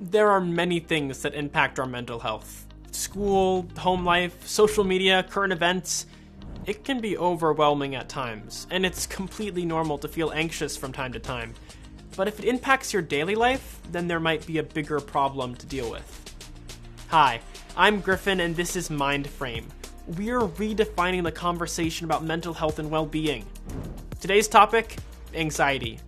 There are many things that impact our mental health. School, home life, social media, current events. It can be overwhelming at times, and it's completely normal to feel anxious from time to time. But if it impacts your daily life, then there might be a bigger problem to deal with. Hi, I'm Griffin, and this is Mind Frame. We're redefining the conversation about mental health and well-being. Today's topic, anxiety.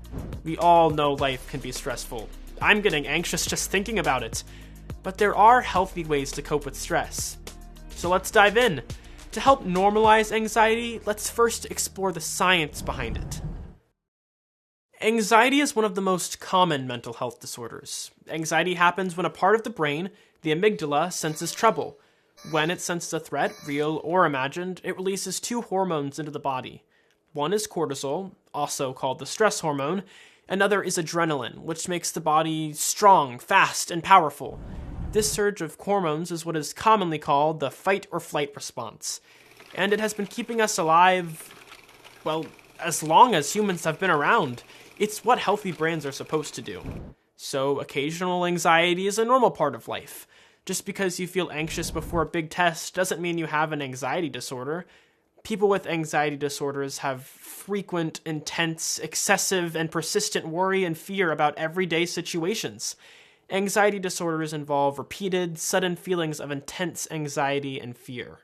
We all know life can be stressful. I'm getting anxious just thinking about it. But there are healthy ways to cope with stress. So let's dive in. To help normalize anxiety, let's first explore the science behind it. Anxiety is one of the most common mental health disorders. Anxiety happens when a part of the brain, the amygdala, senses trouble. When it senses a threat, real or imagined, it releases two hormones into the body. One is cortisol, also called the stress hormone. Another is adrenaline, which makes the body strong, fast, and powerful. This surge of hormones is what is commonly called the fight or flight response. And it has been keeping us alive, well, as long as humans have been around. It's what healthy brains are supposed to do. So occasional anxiety is a normal part of life. Just because you feel anxious before a big test doesn't mean you have an anxiety disorder. People with anxiety disorders have frequent, intense, excessive, and persistent worry and fear about everyday situations. Anxiety disorders involve repeated, sudden feelings of intense anxiety and fear.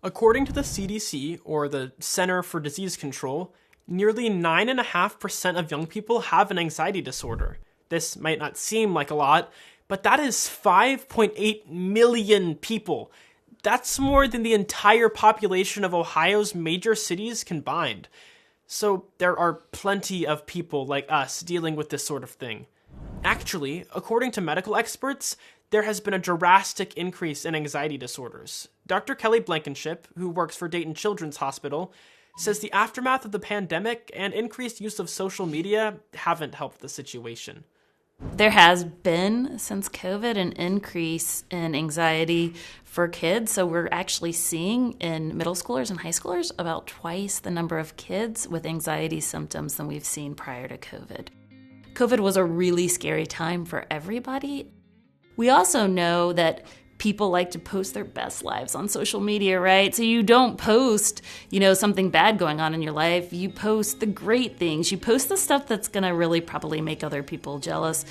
According to the CDC, or the Center for Disease Control, nearly 9.5% of young people have an anxiety disorder. This might not seem like a lot, but that is 5.8 million people. That's more than the entire population of Ohio's major cities combined. So there are plenty of people like us dealing with this sort of thing. Actually, according to medical experts, there has been a drastic increase in anxiety disorders. Dr. Kelly Blankenship, who works for Dayton Children's Hospital, says the aftermath of the pandemic and increased use of social media haven't helped the situation. There has been, since COVID, an increase in anxiety for kids. So we're actually seeing in middle schoolers and high schoolers about twice the number of kids with anxiety symptoms than we've seen prior to COVID. COVID was a really scary time for everybody. We also know that people like to post their best lives on social media, right? So you don't post, something bad going on in your life. You post the great things. You post the stuff that's going to really probably make other people jealous.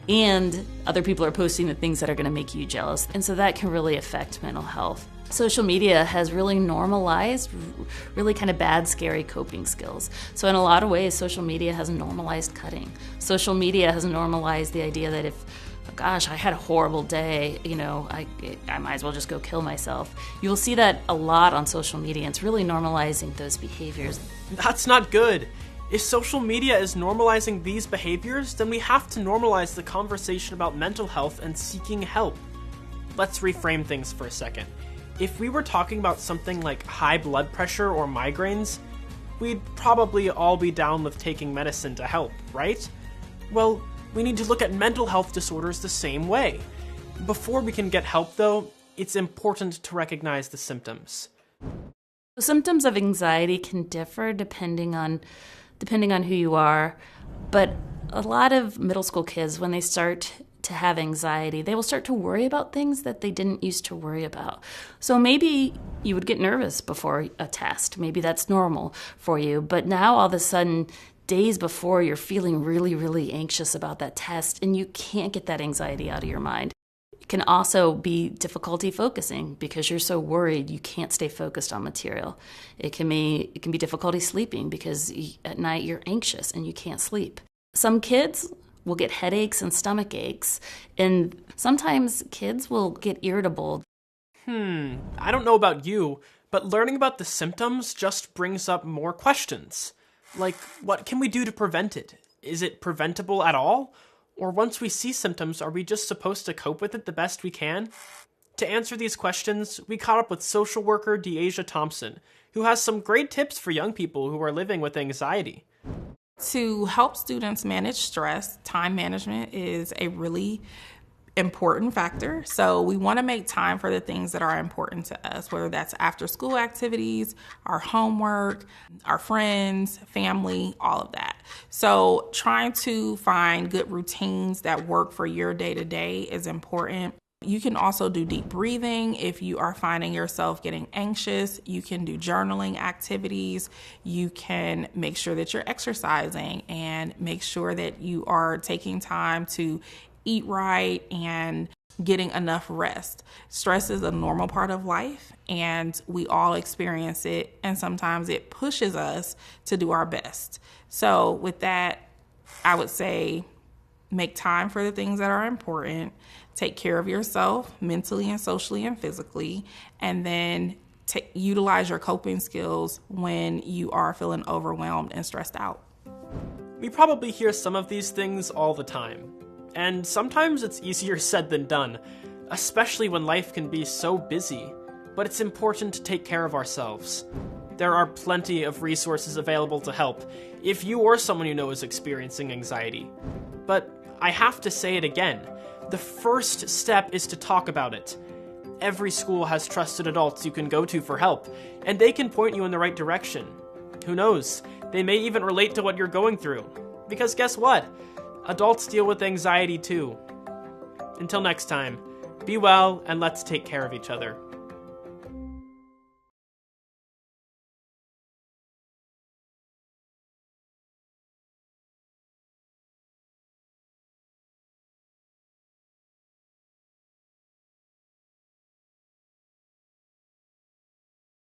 And other people are posting the things that are going to make you jealous. And so that can really affect mental health. Social media has really normalized really kind of bad, scary coping skills. So in a lot of ways, social media has normalized cutting. Social media has normalized the idea that if gosh, I had a horrible day, I might as well just go kill myself. You'll see that a lot on social media. It's really normalizing those behaviors. That's not good. If social media is normalizing these behaviors, then we have to normalize the conversation about mental health and seeking help. Let's reframe things for a second. If we were talking about something like high blood pressure or migraines, we'd probably all be down with taking medicine to help, right? Well, we need to look at mental health disorders the same way. Before we can get help, though, it's important to recognize the symptoms. Symptoms of anxiety can differ depending on who you are, but a lot of middle school kids, when they start to have anxiety, they will start to worry about things that they didn't used to worry about. So maybe you would get nervous before a test. Maybe that's normal for you, but now all of a sudden, days before, you're feeling really, really anxious about that test, and you can't get that anxiety out of your mind. It can also be difficulty focusing because you're so worried you can't stay focused on material. It can be difficulty sleeping because at night you're anxious and you can't sleep. Some kids will get headaches and stomach aches, and sometimes kids will get irritable. I don't know about you, but learning about the symptoms just brings up more questions. Like, what can we do to prevent it? Is it preventable at all? Or once we see symptoms, are we just supposed to cope with it the best we can? To answer these questions, we caught up with social worker Deasia Thompson, who has some great tips for young people who are living with anxiety. To help students manage stress, time management is a really important factor. So we want to make time for the things that are important to us, whether that's after school activities, our homework, our friends, family, all of that. So trying to find good routines that work for your day-to-day is important. You can also do deep breathing if you are finding yourself getting anxious. You can do journaling activities. You can make sure that you're exercising and make sure that you are taking time to eat right and getting enough rest. Stress is a normal part of life, and we all experience it, and sometimes it pushes us to do our best. So with that, I would say make time for the things that are important, take care of yourself mentally and socially and physically, and then utilize your coping skills when you are feeling overwhelmed and stressed out. We probably hear some of these things all the time. And sometimes it's easier said than done, especially when life can be so busy. But it's important to take care of ourselves. There are plenty of resources available to help if you or someone you know is experiencing anxiety. But I have to say it again, the first step is to talk about it. Every school has trusted adults you can go to for help, and they can point you in the right direction. Who knows, they may even relate to what you're going through. Because guess what? Adults deal with anxiety too. Until next time, be well and let's take care of each other.